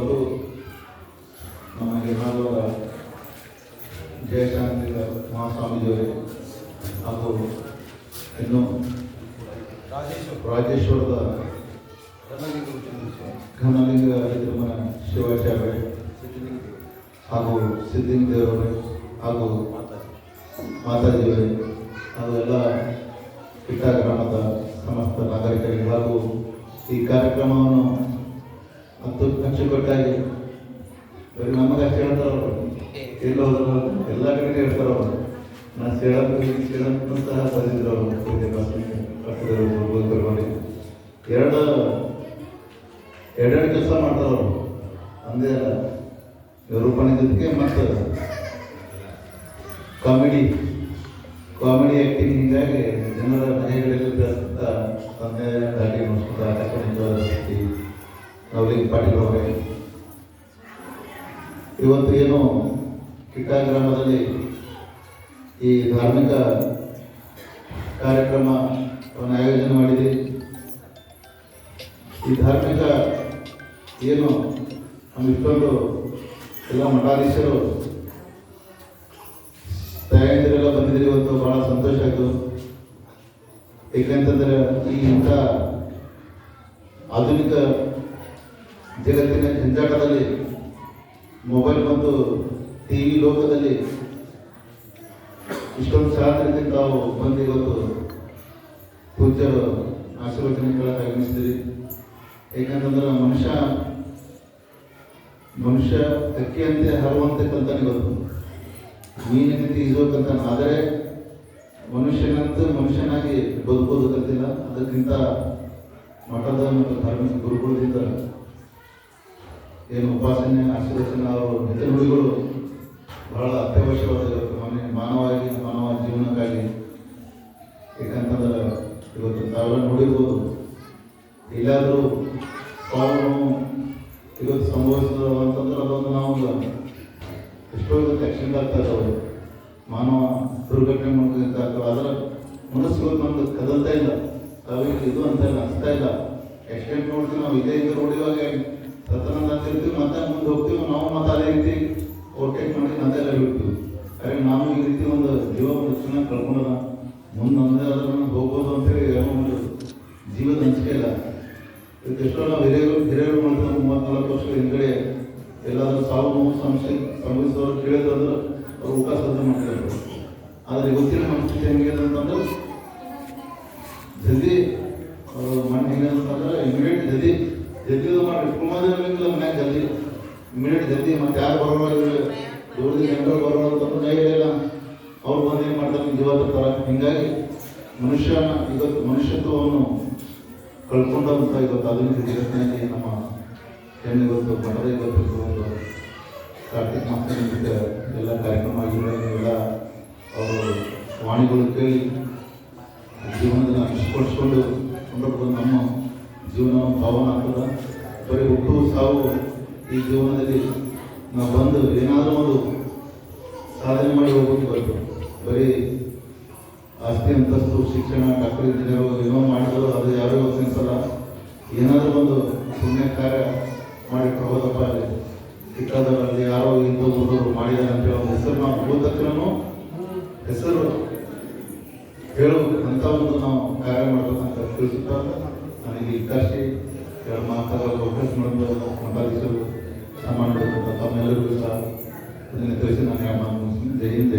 ಇವತ್ತು ನಮ್ಮ ಹಿಮಾಲಯದ ಜಯಶಾಂತಿ ಮಹಾಸ್ವಾಮೀಜಿಯವರೇ ಹಾಗೂ ಇನ್ನು ರಾಜೇಶ್ವರದ ಘನಲಿಂಗ ತಿರುಮಲ ಶಿವಾಚಾರ್ಯ ಹಾಗೂ ಸಿದ್ಧಿಂಗದೇವರೇ ಹಾಗೂ ಮಾತಾಜಿಯವರೇ ಹಾಗೂ ಎಲ್ಲ ಕಿಟ್ಟ ಗ್ರಾಮದ ಸಮಸ್ತ ನಾಗರಿಕರಿಗೆ ಹಾಗೂ ಈ ಕಾರ್ಯಕ್ರಮವನ್ನು ಅಚ್ಚುಕಟ್ಟಾಗಿ ಬರೀ ನಮಗೆ ಹೇಳ್ತಾರವರು ಎಲ್ಲ ಹೋದ್ರು ಎಲ್ಲ ಕಡೆ ಹೇಳ್ತಾರವರು ನಾನು ಸೇಳಂತೂ ಸಹ ಬಂದಿದ್ರು ಅವರು ಎರಡೆರಡು ಕೆಲಸ ಮಾಡ್ತಾರವರು ಒಂದೇ ಅಲ್ಲ ನಿರೂಪಣೆ ಜೊತೆಗೆ ಮತ್ತು ಕಾಮಿಡಿ ಆ್ಯಕ್ಟಿಂಗ್ ಹೀಗಾಗಿ ಜನರ ಮನೆಗಳಲ್ಲಿ ತಂದೆ ದಾಟಿ ನವಲಿಂಗ ಪಾಟೀಲ್ ಅವರೇ ಇವತ್ತು ಏನು ಕಿಟ್ಟ ಗ್ರಾಮದಲ್ಲಿ ಈ ಧಾರ್ಮಿಕ ಕಾರ್ಯಕ್ರಮವನ್ನು ಆಯೋಜನೆ ಮಾಡಿದೆ. ಈ ಧಾರ್ಮಿಕ ಏನು ನಮ್ಮ ಇಷ್ಟೊಂದು ಎಲ್ಲ ಮಠಾಧೀಶರು ತಾಯಂದಿರೆಲ್ಲ ಬಂದಿದ್ದೀರಿ ಇವತ್ತು ಭಾಳ ಸಂತೋಷ ಆಯಿತು. ಏಕೆಂತಂದರೆ ಈ ಇಂಥ ಆಧುನಿಕ ಜಗತ್ತಿನ ಜಂಜಾಟದಲ್ಲಿ ಮೊಬೈಲ್ ಮತ್ತು ಟಿ ವಿ ಲೋಕದಲ್ಲಿ ಇಷ್ಟೊಂದು ಸ್ವಾತಂತ್ರ್ಯ ತಾವು ಬಂದು ಇವತ್ತು ಪೂಜ್ಯರು ಆಶೀರ್ವಚನೆಗಳ ಆಗಮಿಸಿದಿರಿ. ಏಕೆಂತಂದ್ರೆ ಮನುಷ್ಯ ಅಕ್ಕಿಯಂತೆ ಹರುವಂತಕ್ಕಂತಾನೆ ಇವತ್ತು ಮೀನಿನಂತೆ ಈಜೋಕಂತ. ಆದರೆ ಮನುಷ್ಯನಾಗಿ ಬದುಕೋದು ಕಲ್ತಿಲ್ಲ. ಅದಕ್ಕಿಂತ ಮಠದ ಮತ್ತು ಧಾರ್ಮಿಕ ಗುರುಗಳಿಂದ ಏನು ಉಪಾಸನೆ ಆಶೀರ್ವಚನ ಅವರು ನಿತ್ಯ ನುಡಿಗಳು ಬಹಳ ಅತ್ಯವಶ್ಯವಾದ ಮಾನವ ಜೀವನಕ್ಕಾಗಿ. ಏಕೆಂತಂದ್ರೆ ಇವತ್ತು ತಾವೆಲ್ಲ ನೋಡಿರ್ಬೋದು, ಎಲ್ಲಾದರೂ ಸಾವು ಇವತ್ತು ಸಂಭವಿಸೋದು ಅಂತಂದ್ರೆ ಅದೊಂದು ನಾವು ಎಷ್ಟೋ ಇವತ್ತು ಆಕ್ಸಿಡೆಂಟ್ ಆಗ್ತಾ ಇದ್ದಾವೆ, ಮಾನವ ದುರ್ಘಟನೆ ಮಾಡ್ಕೊಂತ ಆಗ್ತವೆ. ಅದರ ಮನಸ್ಸು ನಮ್ದು ಕದಲ್ತಾ ಇಲ್ಲ, ತಾವಿಗೆ ಇದು ಅಂತ ಅನಿಸ್ತಾ ಇಲ್ಲ. ಆಕ್ಸಿಡೆಂಟ್ ನೋಡ್ತೀವಿ ನಾವು, ಇದೇ ನೋಡಿವಾಗ ಸತ್ತನಂದ ಅಂತಿರ್ತೀವಿ, ಮತ್ತೆ ಮುಂದೆ ಹೋಗ್ತೀವಿ ನಾವು, ಮತ್ತೆ ಅದೇ ರೀತಿ ಓವರ್ಟೇಕ್ ಮಾಡಿ ನಂದೆಲ್ಲ ಬಿಡ್ತೀವಿ. ಯಾಕಂದ್ರೆ ನಾವು ಈ ರೀತಿ ಒಂದು ಜೀವ ಚೆನ್ನಾಗಿ ಕಳ್ಕೊಳ್ಳೋಣ, ಮುಂದೆ ಒಂದೇ ಅದನ್ನು ಹೋಗ್ಬೋದು ಅಂತೇಳಿ ಏನೋ ಒಂದು ಜೀವದ ಹಂಚಿಕೆ ಇಲ್ಲ. ಇದಕ್ಕೆ ಎಷ್ಟೋ ನಾವು ಹಿರಿಯರು ಮಾಡ್ತಾರೆ 34 ವರ್ಷದ ಹಿಂದ್ಗಡೆ ಎಲ್ಲಾದರೂ ಸಾವು ನೋವು ಸಂಭವಿಸೋರು ಕೇಳಿದ್ರು ಅಂದ್ರೆ ಅವ್ರು ಊಟ ಸದ್ದ ಮಾಡ್ತಿದ್ರು. ಆದರೆ ಇವತ್ತಿನ ಮನಸ್ಥಿತಿ ಹೆಂಗೆ ಅಂತಂದ್ರೆ ಜಲ್ದಿ ಮಣ್ಣು ಹೆಂಗೆ ಅಂತಂದ್ರೆ ಇಮಿಡಿಯೇಟ್ ಜಲ್ದಿ ಮಾಡಿ ಇಟ್ಕೊಂಬೋದಿಲ್ಲ ಮನ್ಯಾಗ ಜಲ್ದಿ ಇಮಿಡಿಯೇಟ್ ಜಲ್ದಿ ಮತ್ತೆ ಯಾರು ಬರೋಲ್ಲ, ದೂರದಿಂದ ಹೆಂಗರು ಬರೋಲ್ಲ ಅಂತಂದ್ರೆ ನೈಲ್ಲ ಅವ್ರು ಬಂದು ಏನು ಮಾಡ್ತಾರೆ ಜೀವ ತರ್ತಾರೆ. ಹೀಗಾಗಿ ಇವತ್ತು ಮನುಷ್ಯತ್ವವನ್ನು ಕಳ್ಕೊಂಡಂತ ಇವತ್ತು ಆಧುನಿಕ ಜಗತ್ತಿನಲ್ಲಿ ನಮ್ಮ ಹೆಣ್ಣು ಇವತ್ತು ಮಠದ ಇವತ್ತು ಒಂದು ಕಾರ್ತಿಕ್ ಮಾಸದ ಎಲ್ಲ ಕಾರ್ಯಕ್ರಮ ಆಗಿಲ್ಲ. ಅವರು ವಾಣಿಗಳು ಕೇಳಿ ಜೀವನದಲ್ಲಿ ಅನಿಸ್ಕೊಳಿಸ್ಕೊಂಡು ಕೊಂಡೋಗ್ಬೋದು. ನಮ್ಮ ಜೀವನ ಭಾವನ ಆಗ್ತದ. ಬರೀ ಹುಟ್ಟು ಸಾವು ಈ ಜೀವನದಲ್ಲಿ ನಾವು ಬಂದು ಏನಾದರೂ ಒಂದು ಸಾಧನೆ ಮಾಡಿ ಹೋಗೋದು ಬರ್ತು. ಬರೀ ಆಸ್ತಿ ಅಂತಸ್ತು ಶಿಕ್ಷಣ ಡಾಕ್ಟರ್ ಇಂಜಿನಿಯರ್ ಏನೋ ಮಾಡಿದ್ರು ಅದು ಯಾರಿಗೂ ಅನಿಸಲ್ಲ. ಏನಾದರೂ ಒಂದು ಪುಣ್ಯ ಕಾರ್ಯ ಮಾಡಿ ಹೋದಪ್ಪ ಅಲ್ಲಿ ಕಿಟ್ಟದಲ್ಲಿ ಯಾರೋ ಇಂಥ ಹುಡುಗರು ಮಾಡಿದ್ದಾರೆ ಅಂತೇಳಿ ಒಂದು ಹೆಸರು ನಾವು ಹೋದ ತಕ್ಷಣ ಹೆಸರು ಹೇಳಬೇಕು ಅಂತ ಒಂದು ನಾವು ಕಾರ್ಯ ಮಾಡ್ಬೇಕಂತ ತಿಳಿಸುತ್ತಾ ನನಗೆ ಈ ಕರ್ಸಿ ಎರಡು ಮಾತಾಡಲು ಅವಕಾಶ ಮಾಡಿದ ಮಠಾಧೀಶರು ಸನ್ಮಾನ ತಮ್ಮೆಲ್ಲರಿಗೂ ಸಹ ಇದನ್ನು ತಿಳಿಸಿ ನಾನು ಜೈ ಹಿಂದ್.